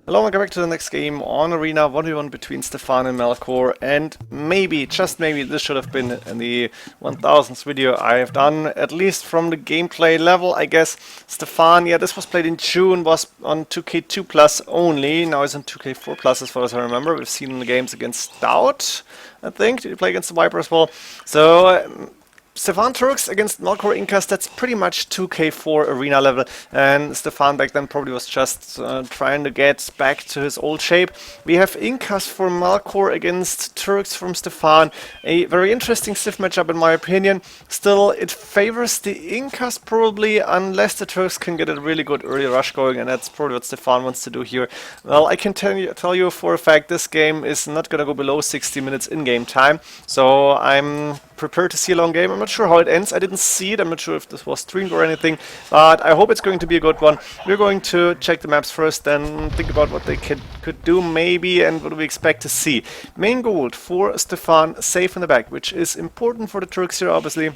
Hello, welcome back to the next game on Arena 1v1 between Stefan and Melkor, and maybe, just maybe, this should have been in the 1000th video I have done, at least from the gameplay level, I guess. Stefan, yeah, this was played in June, was on 2K2 Plus only, now it's on 2K4 Plus as far as I remember. We've seen the games against Stout, I think. Did you play against the Viper as well? So, Stefan Turks against Melkor Incas, that's pretty much 2K4 arena level, and Stefan back then probably was just trying to get back to his old shape. We have Incas for Melkor against Turks from Stefan, a very interesting stiff matchup in my opinion. Still, it favors the Incas probably, unless the Turks can get a really good early rush going, and that's probably what Stefan wants to do here. Well, I can tell you for a fact this game is not going to go below 60 minutes in-game time, so I'm prepared to see a long game. I'm not sure how it ends. I didn't see it. I'm not sure if this was streamed or anything, but I hope it's going to be a good one. We're going to check the maps first, then think about what they could do maybe, and what do we expect to see. Main gold for Stefan, safe in the back, which is important for the Turks here, obviously.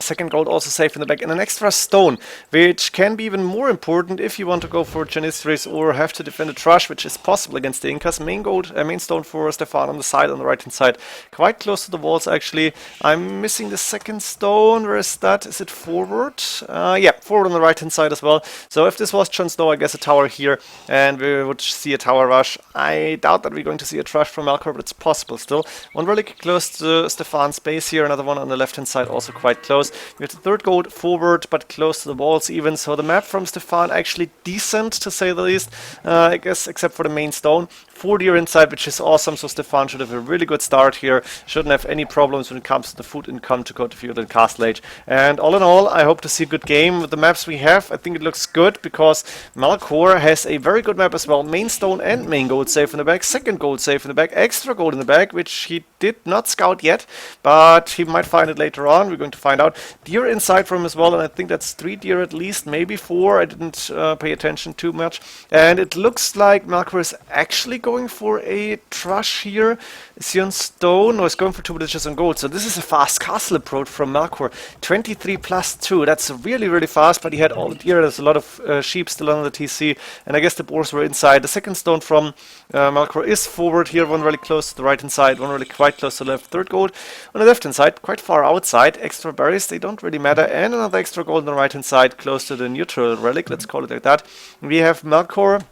Second gold also safe in the back, and an extra stone, which can be even more important if you want to go for Janistris or have to defend a Trash, which is possible against the Incas. Main gold, main stone for Stefan on the side, on the right hand side, quite close to the walls actually. I'm missing the second stone. Where is that? Is it forward? Yeah, forward on the right hand side as well. So if this was Jon Snow, I guess a tower here, and we would see a tower rush. I doubt that we're going to see a Trash from Melkor, but it's possible still. One relic close to Stefan's base here, another one on the left hand side, also quite close. We have the third gold forward, but close to the walls even. So the map from Stefan actually decent, to say the least. I guess except for the main stone. 4 deer inside, which is awesome. So Stefan should have a really good start here. Shouldn't have any problems when it comes to the food income to go to field and castle age. And all in all, I hope to see a good game with the maps we have. I think it looks good because Melkor has a very good map as well. Main stone and main gold safe in the back. Second gold safe in the back. Extra gold in the back, which he did not scout yet, but he might find it later on. We're going to find out. Deer inside from him as well, and I think that's 3 deer at least, maybe 4. I didn't pay attention too much. And it looks like Melkor is actually going for a Trash here. Is he on stone? No, he's going for 2 villages on gold. So this is a fast castle approach from Melkor. 23 plus 2. That's really, really fast, but he had all the deer. There's a lot of sheep still on the TC, and I guess the boars were inside. The second stone from Melkor is forward here. One really close to the right hand side, one really quite close to the left. Third gold on the left hand side, quite far outside. Extra berries, they don't really matter. And another extra gold on the right hand side, close to the neutral relic. Let's call it like that. We have Melkor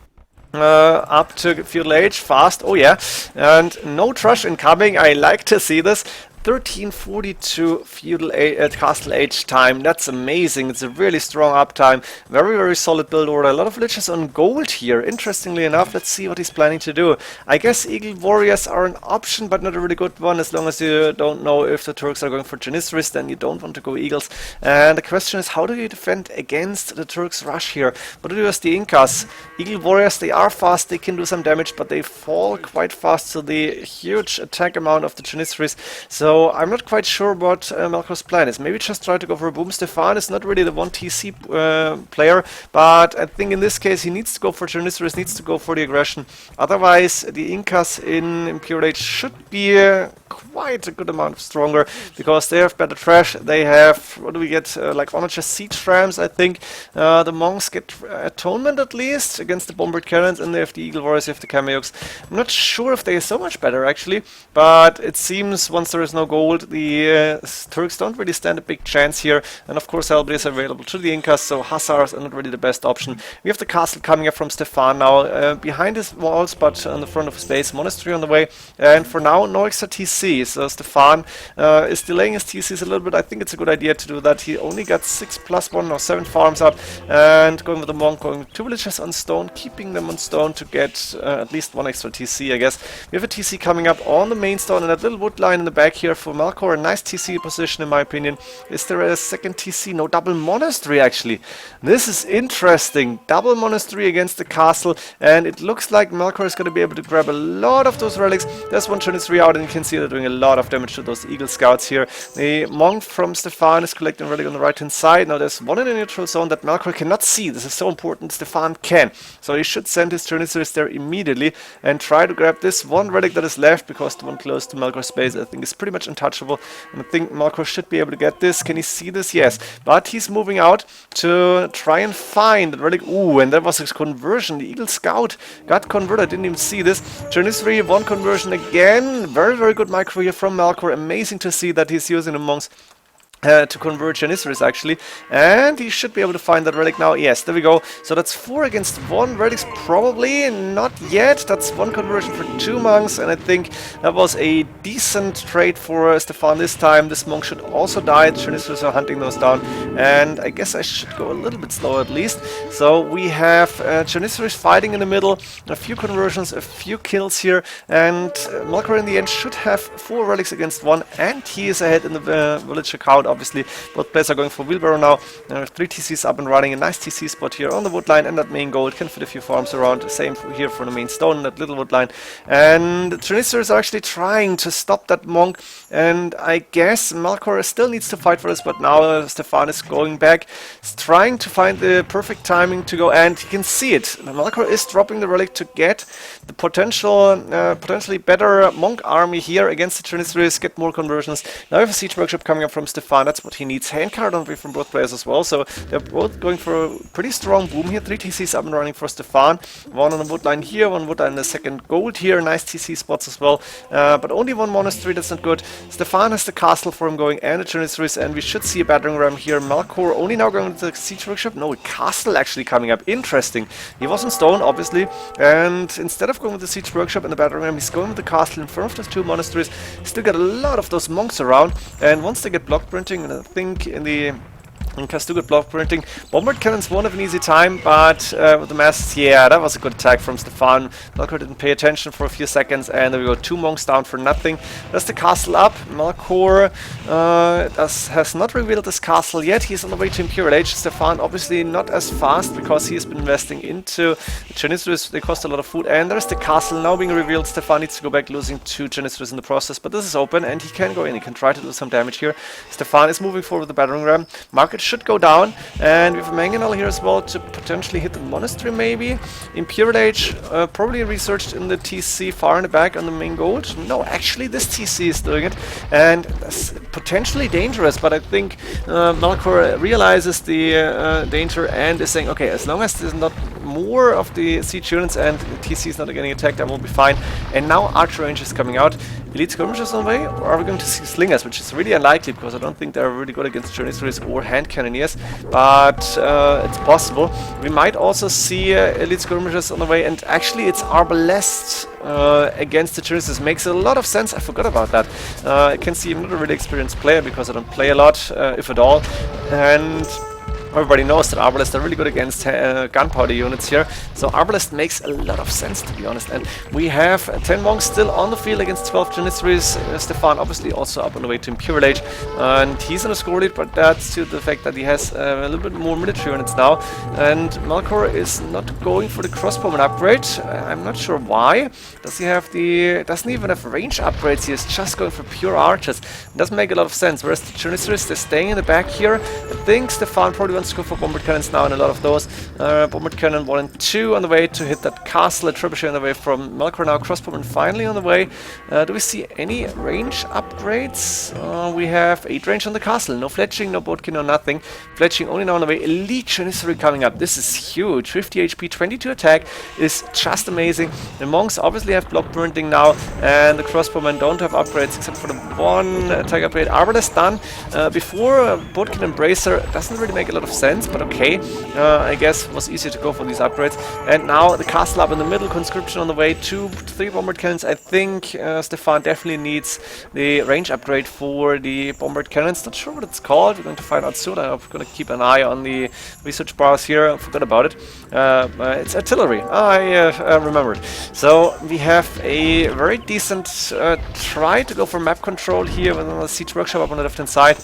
up to feudal age, fast, oh yeah, and no Trash incoming. I like to see this. 1342 feudal castle age time. That's amazing. It's a really strong uptime. Very, very solid build order. A lot of villages on gold here. Interestingly enough, let's see what he's planning to do. I guess Eagle Warriors are an option, but not a really good one. As long as you don't know if the Turks are going for Janistris, then you don't want to go Eagles. And the question is, how do you defend against the Turks rush here? What do you do as the Incas? Eagle Warriors, they are fast, they can do some damage, but they fall quite fast to the huge attack amount of the Janistris. So I'm not quite sure what Melkor's plan is. Maybe just try to go for a boom. Stefan is not really the 1 TC player, but I think in this case he needs to go for Janistris, needs to go for the aggression. Otherwise, the Incas in Imperial Age should be quite a good amount stronger, because they have better Trash. They have, what do we get, like honor just siege rams, I think. The monks get atonement at least against the bombard cannons, and they have the Eagle Warriors, they have the Cameos. I'm not sure if they are so much better actually, but it seems once there is no gold, the Turks don't really stand a big chance here. And of course Halberd is available to the Incas, so Hussars are not really the best option. We have the castle coming up from Stefan now, behind his walls, but on the front of his base. Monastery on the way, and for now no extra TC. So Stefan is delaying his TCs a little bit. I think it's a good idea to do that. He only got 6 plus 1 or 7 farms up, and going with the monk, going with 2 villages on stone, keeping them on stone to get at least 1 extra TC, I guess. We have a TC coming up on the main stone, and that little wood line in the back here for Melkor. A nice TC position in my opinion. Is there a second TC? No, double monastery actually. This is interesting. Double monastery against the castle, and it looks like Melkor is going to be able to grab a lot of those relics. There's one Janistri out, and you can see they're doing a lot of damage to those Eagle Scouts here. The monk from Stefan is collecting relic on the right hand side. Now there's one in the neutral zone that Melkor cannot see. This is so important. Stefan can. So he should send his Janistris there immediately and try to grab this one relic that is left, because the one close to Melkor's base I think is pretty much much untouchable. And I think Melkor should be able to get this. Can he see this? Yes. But he's moving out to try and find the relic. Ooh, and that was his conversion. The Eagle Scout got converted. I didn't even see this. Janissary, one conversion again. Very, very good micro here from Melkor. Amazing to see that he's using the monks to convert Janissaries actually, and he should be able to find that relic now. Yes, there we go. So that's 4 against 1 relics, probably not yet. That's 1 conversion for 2 monks, and I think that was a decent trade for Stefan this time. This monk should also die. The Janissaries are hunting those down, and I guess I should go a little bit slower at least. So we have Janissaries fighting in the middle, a few conversions, a few kills here, and Melkor in the end should have 4 relics against 1, and he is ahead in the village account. Obviously, both players are going for wheelbarrow now. 3 TCs up and running. A nice TC spot here on the wood line, and that main gold can fit a few farms around. Same here for the main stone, that little wood line. And the Janissaries are actually trying to stop that monk. And I guess Melkor still needs to fight for this, but now Stefan is going back. He's trying to find the perfect timing to go, and you can see it. Melkor is dropping the relic to get the potentially better monk army here against the Janissaries, get more conversions. Now we have a siege workshop coming up from Stefan. That's what he needs. Hand card on the way from both players as well. So they're both going for a pretty strong boom here. 3 TCs up and running for Stefan. 1 on the wood line here, 1 wood line in the second gold here. Nice TC spots as well. But only 1 monastery. That's not good. Stefan has the castle for him going and the Janissaries, and we should see a battering ram here. Melkor only now going to the siege workshop. No, a castle actually coming up. Interesting. He was in stone, obviously, and instead of going with the siege workshop and the battering ram, he's going with the castle in front of those 2 monasteries. Still got a lot of those monks around, and once they get block printing, and I think in the Incas do good block printing. Bombard cannons won't have an easy time, but with the masses, yeah, that was a good attack from Stefan. Melkor didn't pay attention for a few seconds, and there we go, 2 monks down for nothing. That's the castle up. Melkor has not revealed this castle yet. He's on the way to Imperial Age. Stefan obviously not as fast because he has been investing into the Janissaries. They cost a lot of food, and there's the castle now being revealed. Stefan needs to go back, losing 2 Janissaries in the process, but this is open, and he can go in. He can try to do some damage here. Stefan is moving forward with the battering ram. Market should go down, and we have a mangonel here as well to potentially hit the monastery maybe. Imperial Age probably researched in the TC far in the back on the main gold. No, actually this TC is doing it, and that's potentially dangerous, but I think Melkor realizes the danger and is saying, okay, as long as there's not more of the siege units and the TC is not getting attacked, I will be fine. And now Archer Range is coming out. Elite Skirmishers on the way, or are we going to see Slingers, which is really unlikely because I don't think they're really good against Janissaries or hand cannoneers, but it's possible. We might also see Elite Skirmishers on the way, and actually it's Arbalest against the Janissaries. Makes a lot of sense. I forgot about that. I can see I'm not a really experienced player because I don't play a lot, if at all, and everybody knows that Arbalest are really good against gunpowder units here, so Arbalest makes a lot of sense, to be honest. And we have 10 monks still on the field against 12 Janissaries. Stefan obviously also up on the way to Imperial Age, and he's in a score lead, but that's due to the fact that he has a little bit more military units now. And Melkor is not going for the crossbowman upgrade. I'm not sure why. Does he have the... doesn't even have range upgrades. He is just going for pure archers. It doesn't make a lot of sense. Whereas the Janissaries, they're staying in the back here. I think Stefan probably wants to go for bombard cannons now, and a lot of those. Bombard cannon 1 and 2 on the way to hit that castle. A trebuchet on the way from Melkor now. Crossbowman finally on the way. Do we see any range upgrades? We have 8 range on the castle. No fletching, no boatkin, no nothing. Fletching only now on the way. Elite Janissary coming up. This is huge. 50 HP, 22 attack is just amazing. The monks obviously have block printing now, and the crossbowmen don't have upgrades except for the 1 attack upgrade. Arbalest done. Before boatkin and bracer doesn't really make a lot of sense, but okay. I guess it was easier to go for these upgrades. And now the castle up in the middle, conscription on the way, 2 to 3 bombard cannons. I think Stefan definitely needs the range upgrade for the bombard cannons. Not sure what it's called. We're going to find out soon. I'm going to keep an eye on the research bars here. I forgot about it. It's artillery. I remembered. So we have a very decent try to go for map control here with a siege workshop up on the left hand side.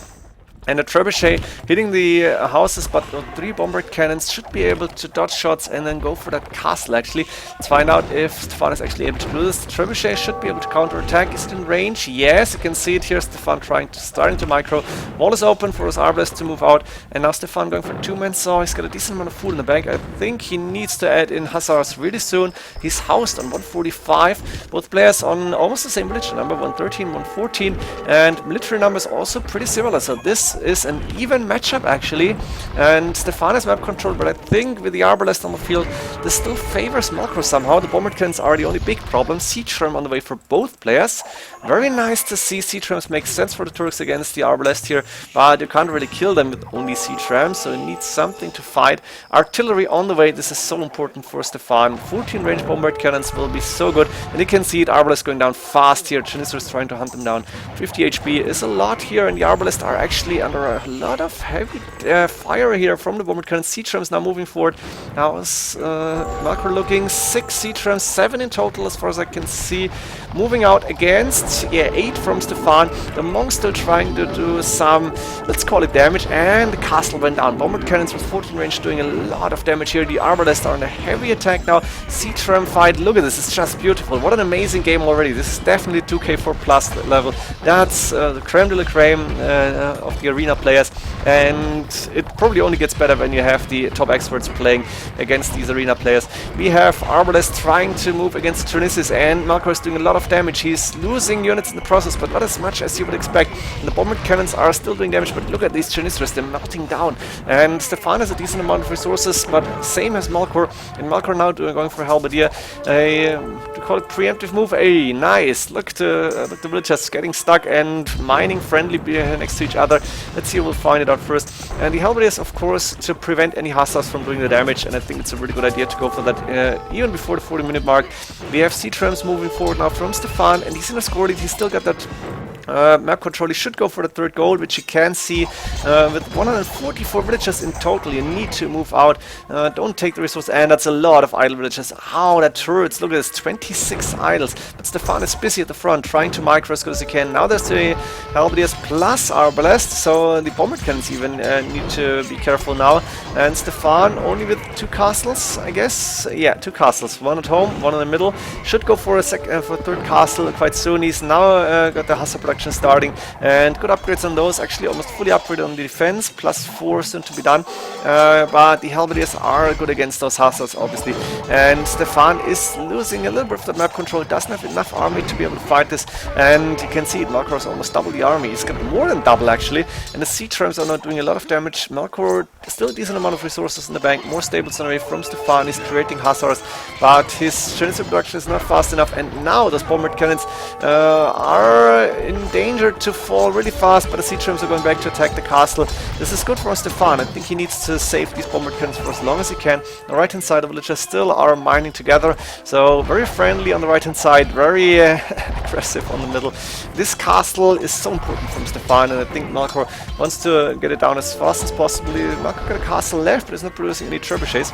And a trebuchet hitting the houses, but 3 bombard cannons should be able to dodge shots and then go for that castle actually. Let's find out if Stefan is actually able to do this. The trebuchet should be able to counterattack. Is it in range? Yes, you can see it here. Stefan starting to micro. Wall is open for his arbalest to move out. And now Stefan going for 2-man saw. He's got a decent amount of food in the bank. I think he needs to add in hussars really soon. He's housed on 145. Both players on almost the same military number, 113, 114. And military numbers also pretty similar. So this is an even matchup actually, and Stefan has map control, but I think with the arbalest on the field this still favors Melkor somehow. The bombard cannons are the only big problem. Siege ram on the way for both players. Very nice to see siege rams make sense for the Turks against the arbalest here, but you can't really kill them with only siege rams, so you need something to fight. Artillery on the way, this is so important for Stefan. 14 range bombard cannons will be so good, and you can see it, arbalest going down fast here. Chinister is trying to hunt them down. 50 HP is a lot here, and the arbalest are actually under a lot of heavy fire here from the bombard cannon. Siege rams now moving forward. Now is Melkor looking 6 siege rams, 7 in total as far as I can see. Moving out against 8 from Stefan. The monks still trying to do some, let's call it damage, and the castle went down. Bombard cannons with 14 range doing a lot of damage here. The arbalest are on a heavy attack now. Siege ram fight, look at this, it's just beautiful. What an amazing game already. This is definitely 2K4 plus level. That's the creme de la creme of the arena players, and it probably only gets better when you have the top experts playing against these arena players. We have arbalest trying to move against Trinesis, and Melkor is doing a lot of damage. He's losing units in the process, but not as much as you would expect. And the bombard cannons are still doing damage, but look at these Janistras, they're melting down. And Stefan has a decent amount of resources, but same as Melkor. And Melkor now going for Halberdier. To call it preemptive move. Hey, nice. Look, the villagers getting stuck and mining friendly next to each other. Let's see, we'll find it out first. And the Halberdiers, of course, to prevent any hussars from doing the damage, and I think it's a really good idea to go for that even before the 40-minute mark. We have siege rams moving forward now from Stefan, and he's in a score lead. He's still got that map control. He should go for the 3rd goal, which you can see with 144 villagers in total. You need to move out. Don't take the resource, and that's a lot of idle villagers. Ow, that turrets. Look at this, 26 idols. But Stefan is busy at the front, trying to micro as good as he can. Now there's the Halberdiers plus arbalest, so the bombard cannons even need to be careful now. And Stefan only with 2 castles, I guess. Yeah, 2 castles. 1 at home, 1 in the middle. Should go for a 3rd castle quite soon. He's now got the hussar production starting, and good upgrades on those. Actually almost fully upgraded on the defense, plus 4 soon to be done. But the Halberdiers are good against those hussars, obviously. And Stefan is losing a little bit of the map control. Doesn't have enough army to be able to fight this, and you can see it. Melkor is almost double the army. He's got more than double actually, and the siege rams are now doing a lot of damage. Melkor still a decent amount of resources in the bank, more stables on the way from Stefan. He's creating hussars, but his Janissary production is not fast enough, and now those bombard cannons are in danger to fall really fast, but the siege rams are going back to attack the castle. This is good for Stefan. I think he needs to save these bombard cannons for as long as he can. On the right hand side, the villagers still are mining together, so very friendly on the right hand side, very aggressive on the middle. This castle is so important from Stefan, and I think Melkor wants to get it down as fast as possible. Melkor got a castle left, but is not producing any trebuchets.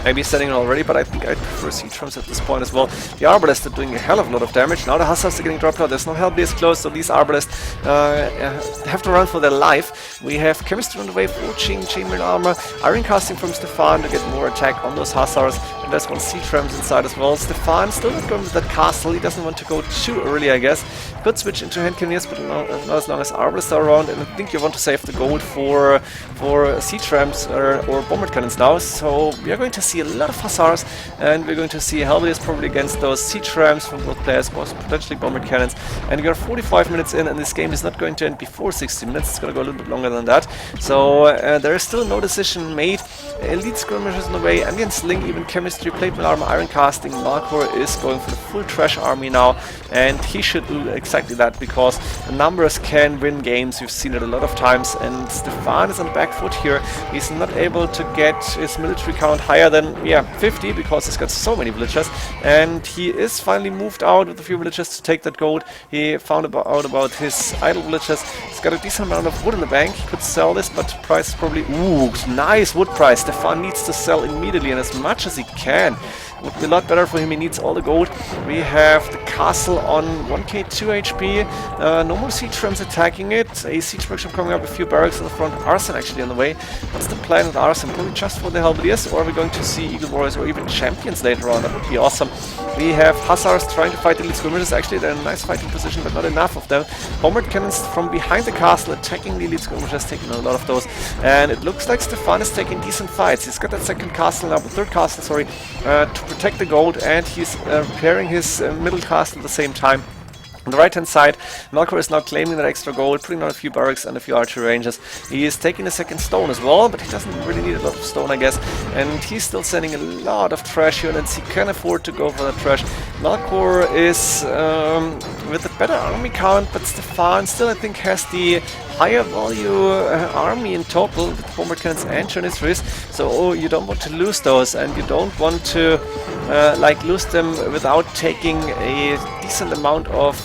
Maybe setting it already, but I think I prefer siege rams at this point as well. The arbalest are doing a hell of a lot of damage. Now the hussars are getting dropped out. There's no Halberdiers close, so these arbalest have to run for their life. We have chemistry on the way, forging, chainmail armor, iron casting from Stefan to get more attack on those hussars. And there's 1 siege rams inside as well. Stefan still not going with that castle. He doesn't want to go too early, I guess. Could switch into hand cannoneers, but not as long as arbalists are around. And I think you want to save the gold for siege rams or bombard cannons now. So we are going to see a lot of hussars, and we're going to see Halberdiers probably against those siege rams from both players, most potentially bombard cannons. And we are 45 minutes in, and this game is not going to end before 60 minutes. It's going to go a little bit longer than that. So there is still no decision made. Elite skirmishers on the way, ambient sling, even chemistry, plate mail armor, iron casting. Melkor is going for the full trash army now, and he should do exactly that, because the numbers can win games. We've seen it a lot of times, and Stefan is on the back foot here. He's not able to get his military count higher than 50, because he's got so many villagers, and he is finally moved out with a few villagers to take that gold. He found out about his idle villagers. He's got a decent amount of wood in the bank. He could sell this, but the price is probably... Ooh, nice wood price. Stefan needs to sell immediately and as much as he can. would be a lot better for him. He needs all the gold. We have the castle on 1k 2 HP. No more siege rams attacking it. A siege workshop coming up, a few barracks in the front. Arson actually on the way. What's the plan with Arson? Probably just for the Halberdiers, or are we going to see Eagle Warriors or even champions later on? That would be awesome. We have Hussars trying to fight the elite skirmishers. Actually, they're in a nice fighting position, but not enough of them. Bombard cannons from behind the castle attacking the elite skirmishers, taking a lot of those. And it looks like Stefan is taking decent fights. He's got that second castle now, the third castle, sorry, to protect the gold, and he's repairing his middle castle at the same time. On the right hand side, Melkor is now claiming that extra gold, putting on a few barracks and a few archery ranges. He is taking a second stone as well, but he doesn't really need a lot of stone, I guess. And he's still sending a lot of trash units. He can afford to go for the trash. Melkor is with a better army count, but Stefan still, I think, has the higher value army in total with bomber cannons and janissaries. So you don't want to lose those, and you don't want to like lose them without taking a decent amount of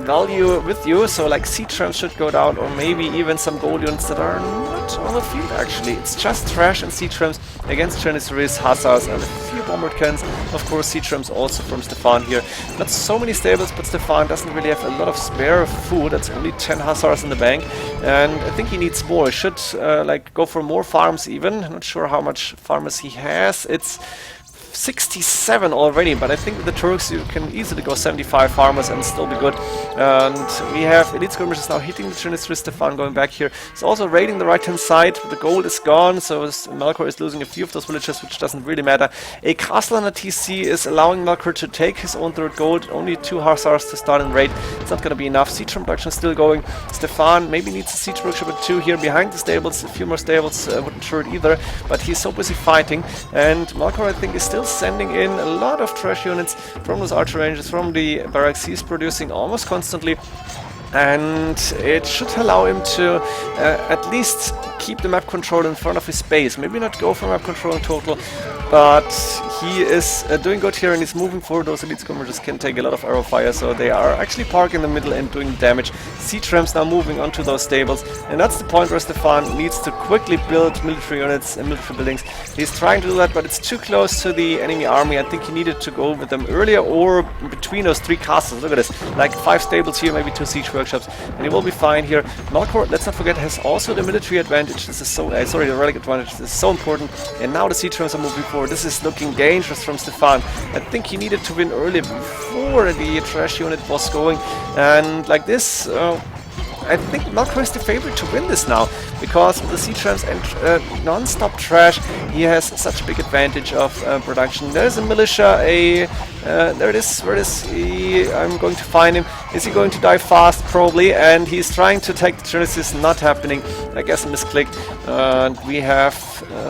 value with you. So like siege rams should go down, or maybe even some gold units that are not on the field actually. It's just trash and siege rams against janissaries, hussars, and a few bomber cannons. Of course, siege rams also from Stefan here. Not so many stables, but Stefan doesn't really have a lot of spare food. That's only 10 hussars in the bank, and I think he needs more. He should like go for more farms even. Not sure how much farmers he has. It's 67 already, but I think with the Turks you can easily go 75 farmers and still be good. And we have elite skirmishers now hitting the Janissary. Stefan going back here. He's also raiding the right hand side. The gold is gone, so Melkor is losing a few of those villages, which doesn't really matter. A castle on a TC is allowing Melkor to take his own third gold. Only 2 hussars to start and raid. It's not going to be enough. Siege production is still going. Stefan maybe needs a siege workshop or 2 here behind the stables. A few more stables wouldn't hurt either, but he's so busy fighting. And Melkor, I think, is still sending in a lot of trash units from those archer ranges, from the barracks. He's producing almost constantly, and it should allow him to at least keep the map control in front of his base. Maybe not go for map control in total, but he is doing good here, and he's moving forward. Those elite skirmishers can take a lot of arrow fire, so they are actually parked in the middle and doing damage. Siege rams now moving onto those stables, and that's the point where Stefan needs to quickly build military units and military buildings. He's trying to do that, but it's too close to the enemy army. I think he needed to go with them earlier, or between those 3 castles. Look at this, like 5 stables here, maybe 2 siege workshops, and he will be fine here. Melkor, let's not forget, has also the military advantage. This is so, sorry, the relic advantage. This is so important, and now the siege rams are moving forward. This is looking dangerous from Stefan. I think he needed to win early before the trash unit was going, and like this, I think Melkor is the favorite to win this now, because with the siege rams and non-stop trash, he has such a big advantage of production. There's a militia, there it is, where is he? I'm going to find him. Is he going to die fast? Probably, and he's trying to take the Genesis, not happening. I guess a misclick. We have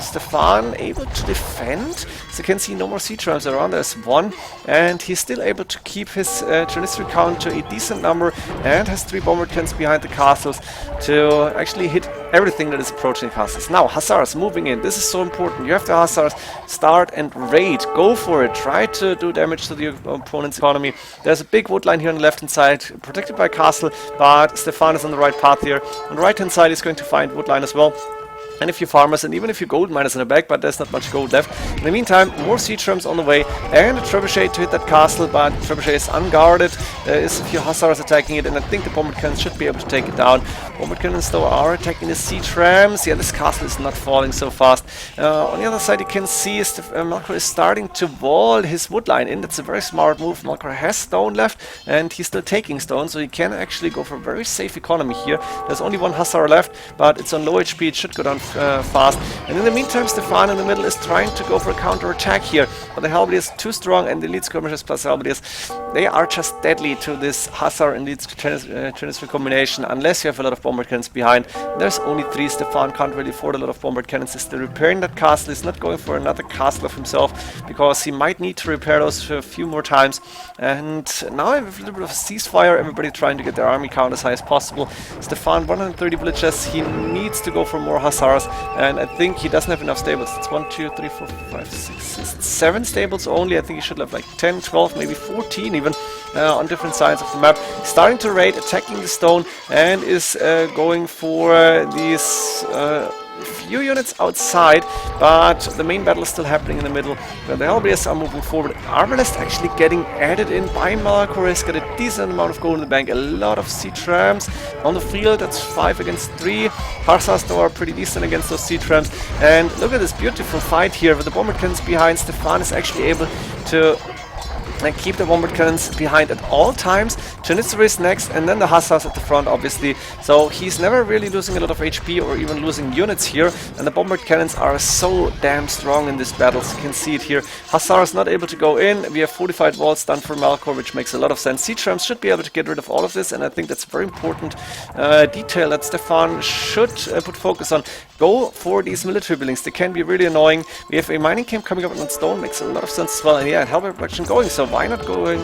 Stefan able to defend. So you can see no more siege rams around. There's 1, and he's still able to keep his Janissary count to a decent number, and has 3 bomber cannons behind the castles to actually hit everything that is approaching the castles. Now, hussars moving in. This is so important. You have the hussars start and raid. Go for it. Try to do damage to the opponent's economy. There's a big wood line here on the left hand side, protected by castle, but Stefan is on the right path here. On the right hand side, he's going to find wood line as well, and a few farmers, and even a few gold miners in the back, but there's not much gold left. In the meantime, more siege rams on the way, and a trebuchet to hit that castle, but the trebuchet is unguarded. There is a few hussars attacking it, and I think the bomber cannons should be able to take it down. Bomber cannons, though, are attacking the siege rams. Yeah, this castle is not falling so fast. On the other side, you can see Melkor is starting to wall his wood line in. That's a very smart move. Melkor has stone left, and he's still taking stone, so he can actually go for a very safe economy here. There's only 1 hussar left, but it's on low HP. It should go down fast. And in the meantime, Stefan in the middle is trying to go for a counter-attack here, but the Halberdiers too strong, and the elite skirmishers plus Halberdiers, they are just deadly to this hussar and elite Janissary combination, unless you have a lot of bomber cannons behind. There's only 3. Stefan can't really afford a lot of bomber cannons. He's still repairing that castle. He's not going for another castle of himself, because he might need to repair those a few more times. And now I have a little bit of a ceasefire. Everybody trying to get their army count as high as possible. Stefan, 130 villages. He needs to go for more hussars, and I think he doesn't have enough stables. It's 1, 2, 3, 4, 5, 6, 7 stables only. I think he should have like 10, 12, maybe 14 even on different sides of the map. Starting to raid, attacking the stone, and is going for these few units outside, but the main battle is still happening in the middle, where the Halberdiers are moving forward. Arbalest actually getting added in by Melkor. He's got a decent amount of gold in the bank, a lot of sea trams on the field. That's 5 against 3. Hussars though are pretty decent against those sea trams. And look at this beautiful fight here with the bombard cannons behind. Stefan is actually able to keep the bombard cannons behind at all times. Janitsary is next, and then the Hussars at the front, obviously. So he's never really losing a lot of HP or even losing units here. And the bombard cannons are so damn strong in this battle. You can see it here. Hussars not able to go in. We have fortified walls done for Melkor, which makes a lot of sense. Sea trams should be able to get rid of all of this, and I think that's a very important detail that Stefan should put focus on. Go for these military buildings. They can be really annoying. We have a mining camp coming up on stone. Makes a lot of sense as well. And yeah, halberd production going. So why not going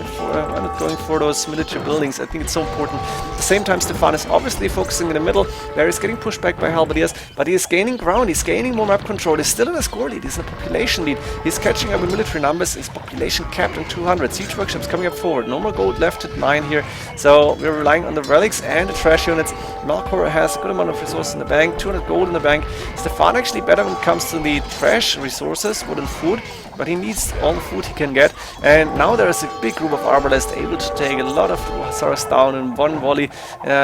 for those military buildings? I think it's so important. At the same time, Stefan is obviously focusing in the middle. There is getting pushed back by Halberdiers, but he is gaining ground. He's gaining more map control. He's still in a score lead. He's in a population lead. He's catching up in military numbers. His population capped on 200. Siege workshops coming up forward. No more gold left at 9 here. So we're relying on the relics and the trash units. Melkor has a good amount of resources in the bank. 200 gold in the bank. Stefan actually better when it comes to the trash resources, wood and food, but he needs all the food he can get. And now there is a big group of Arbalest able to take a lot of Hussars down in one volley.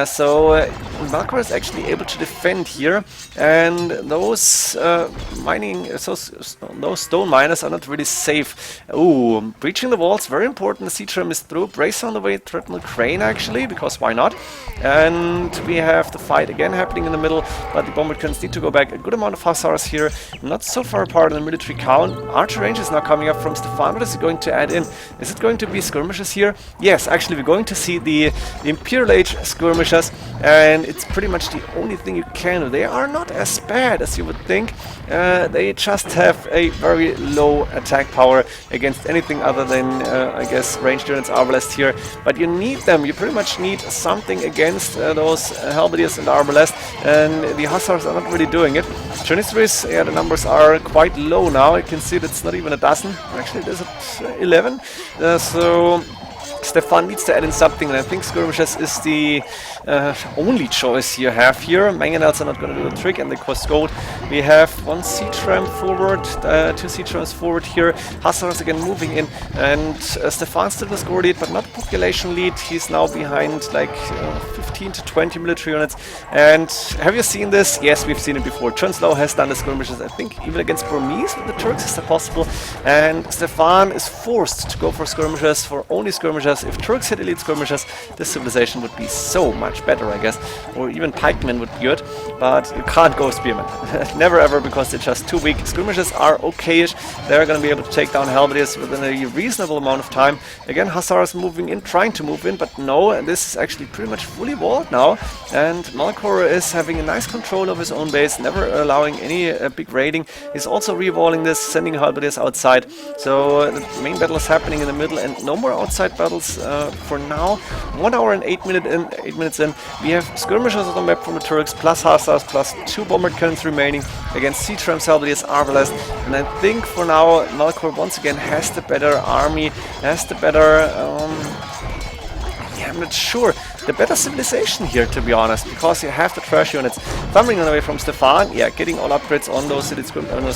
So Melkor is actually able to defend here, and those those stone miners are not really safe. Ooh, breaching the walls, very important. The siege tram is through. Brace on the way, Treadmill Crane actually, because why not? And we have the fight again happening in the middle, but the bombard cannons need to go back. A good amount of Hussars here, not so far apart in the military count. Archer range is now coming up from Stefan. What is he going to add in? Is it going to be skirmishes here? Yes, actually we're going to see the Imperial Age skirmishes, and it's pretty much the only thing you can do. They are not as bad as you would think. They just have a very low attack power against anything other than, I guess, ranged units, Arbalest here. But you need them. You pretty much need something against those Halberdiers and Arbalest, and the Hussars are not really doing it. Janissaries, yeah, the numbers are quite low now. You can see that it's not even a dozen. Actually, there's 11. So Stefan needs to add in something, and I think skirmishes is the only choice you have here. Mangonels are not going to do the trick, and they cost gold. We have one siege tram forward, 2 siege trams forward here. Hussars again moving in, and Stefan still the score lead, but not population lead. He's now behind like 15 to 20 military units. And have you seen this? Yes, we've seen it before. Chunslow has done the skirmishes, I think even against Burmese with the Turks is that possible. And Stefan is forced to go for skirmishes, for only skirmishes. If Turks hit elite skirmishes, this civilization would be so much better, I guess. Or even pikemen would be good, but you can't go spearmen. Never ever, because they're just too weak. Skirmishes are okayish. They're going to be able to take down Halberdiers within a reasonable amount of time. Again, Hussars moving in, trying to move in, but no, this is actually pretty much fully walled now. And Melkor is having a nice control of his own base, never allowing any big raiding. He's also re-walling this, sending Halberdiers outside. So the main battle is happening in the middle, and no more outside battles for now. 1 hour and 8 minutes in. We have skirmishes on the map from the Turks, plus Hussars, plus 2 bombard cannons remaining against siege trams, Halberdiers, Arbalest. And I think for now Melkor once again has the better army, has the better I'm not sure, the better civilization here, to be honest, because you have the trash units. Thumbering away from Stefan, yeah, getting all upgrades on those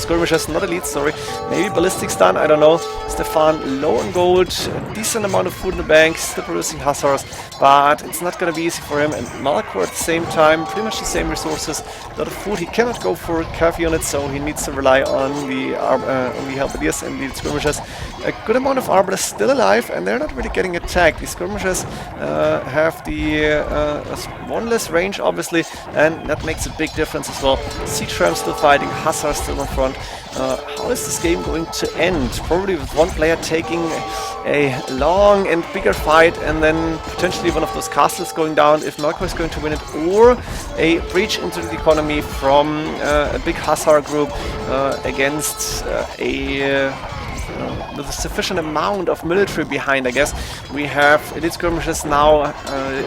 skirmishes, not elite, sorry. Maybe ballistics done, I don't know. Stefan low on gold, a decent amount of food in the bank, still producing Hussars, but it's not going to be easy for him. And Melkor at the same time, pretty much the same resources, a lot of food. He cannot go for cav units, so he needs to rely on the Halberdiers and the skirmishes. A good amount of Arbalest still alive, and they're not really getting attacked. The skirmishes have the one less range, obviously, and that makes a big difference as well. Siege Ram still fighting, Hussars still in front. How is this game going to end? Probably with one player taking a long and bigger fight, and then potentially one of those castles going down if Melkor is going to win it, or a breach into the economy from a big Hussar group against a with a sufficient amount of military behind, I guess. We have elite skirmishers now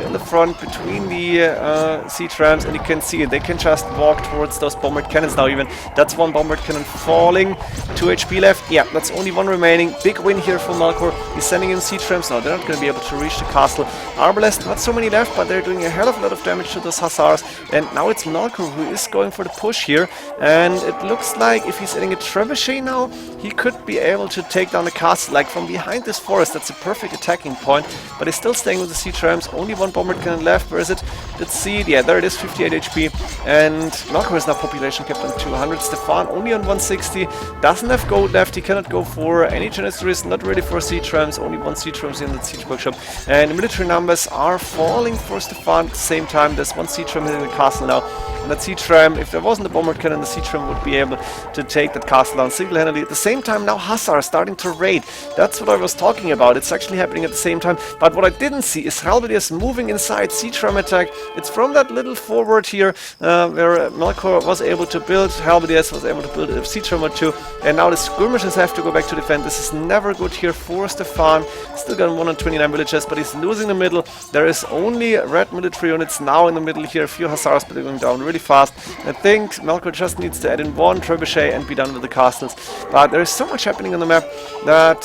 in the front between the siege rams, and you can see it. They can just walk towards those bombard cannons now even. That's one bombard cannon falling. 2 HP left. Yeah, that's only one remaining. Big win here for Melkor. He's sending in siege rams. Now they're not going to be able to reach the castle. Arbalest, not so many left, but they're doing a hell of a lot of damage to those hussars. And now it's Melkor who is going for the push here. And it looks like if he's adding a trebuchet now, he could be able to take down the castle like from behind this forest. That's a perfect attacking point. But he's still staying with the siege rams. Only one bombard cannon left. Where is it? Let's see. Yeah, there it is. 58 HP. And Melkor is now population kept on 200. Stefan only on 160. Doesn't have gold left. He cannot go for any janissaries. Not ready for siege rams. Only one siege rams in the siege workshop. And the military numbers are falling for Stefan at the same time. There's one siege ram hitting the castle now. And that siege ram, if there wasn't a bombard cannon, the siege ram would be able to take that castle down single-handedly. At the same time, now Hussar are starting to raid. That's what I was talking about. It's actually happening at the same time. But what I didn't see is Halberdiers moving inside siege ram attack. It's from that little forward here where Melkor was able to build. Halberdiers was able to build a siege ram or two. And now the skirmishers have to go back to defend. This is never good here for Stefan. Still got 129 villagers, but he's losing the middle. There is only red military units now in the middle here. A few hussars, but they're going down really fast. I think Melkor just needs to add in one trebuchet and be done with the castles. But there is so much happening on the map that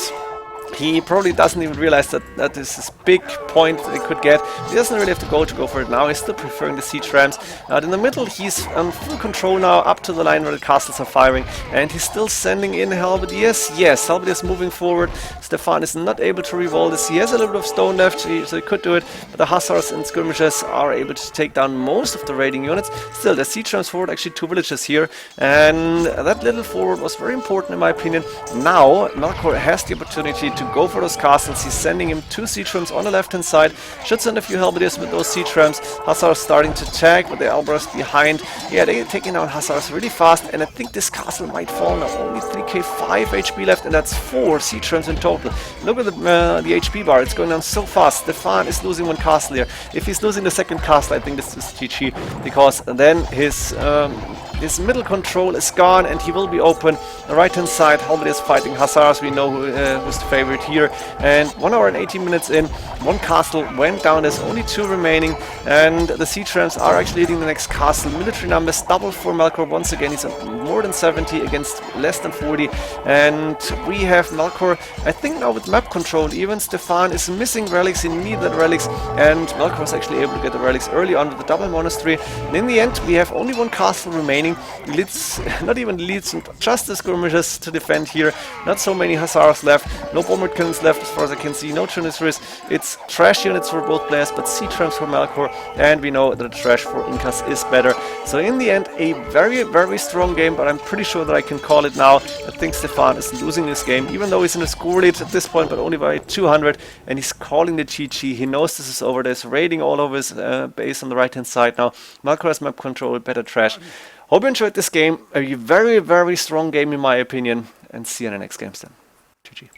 he probably doesn't even realize that that is this big point they could get. He doesn't really have to go for it now. He's still preferring the siege rams. In the middle, he's on full control now, up to the line where the castles are firing. And he's still sending in halberdiers. Yes, halberdiers moving forward. Stefan is not able to revolt this. He has a little bit of stone left, so he could do it. But the hussars and skirmishers are able to take down most of the raiding units. Still, the siege rams forward, actually 2 villages here. And that little forward was very important in my opinion. Now, Melkor has the opportunity to go for those castles. He's sending him 2 siege rams on the left hand side. Should send a few halberdiers with those siege rams. Hussars starting to tag, but the Albaras behind. Yeah, they're taking down hussars really fast, and I think this castle might fall now. Only 3k 5 HP left, and that's 4 siege rams in total. Look at the HP bar. It's going down so fast. Stefan is losing one castle here. If he's losing the second castle, I think this is GG, because then his middle control is gone and he will be open. The right hand side, halberdiers fighting hussars. We know who's the favorite here. And 1 hour and 18 minutes in, one castle went down. There's only 2 remaining, and the siege rams are actually hitting the next castle. Military numbers double for Melkor once again. He's at more than 70 against less than 40, and we have Melkor, I think now with map control. Even Stefan is missing relics. He needed the relics, and Melkor was actually able to get the relics early on with the double monastery. And in the end, we have only one castle remaining. Elites, not even elites, just the skirmishers to defend here. Not so many hussars left. No bombard cannons left as far as I can see. No janissaries. It's trash units for both players, but siege rams for Melkor, and we know that the trash for Incas is better. So in the end, a very, very strong game, but I'm pretty sure that I can call it now. I think Stefan is losing this game, even though he's in a score lead at this point, but only by 200, and he's calling the GG. He knows this is over. There's raiding all over his base on the right hand side now. Melkor has map control, better trash. Hope you enjoyed this game. A very, very strong game in my opinion, and see you in the next games then. GG.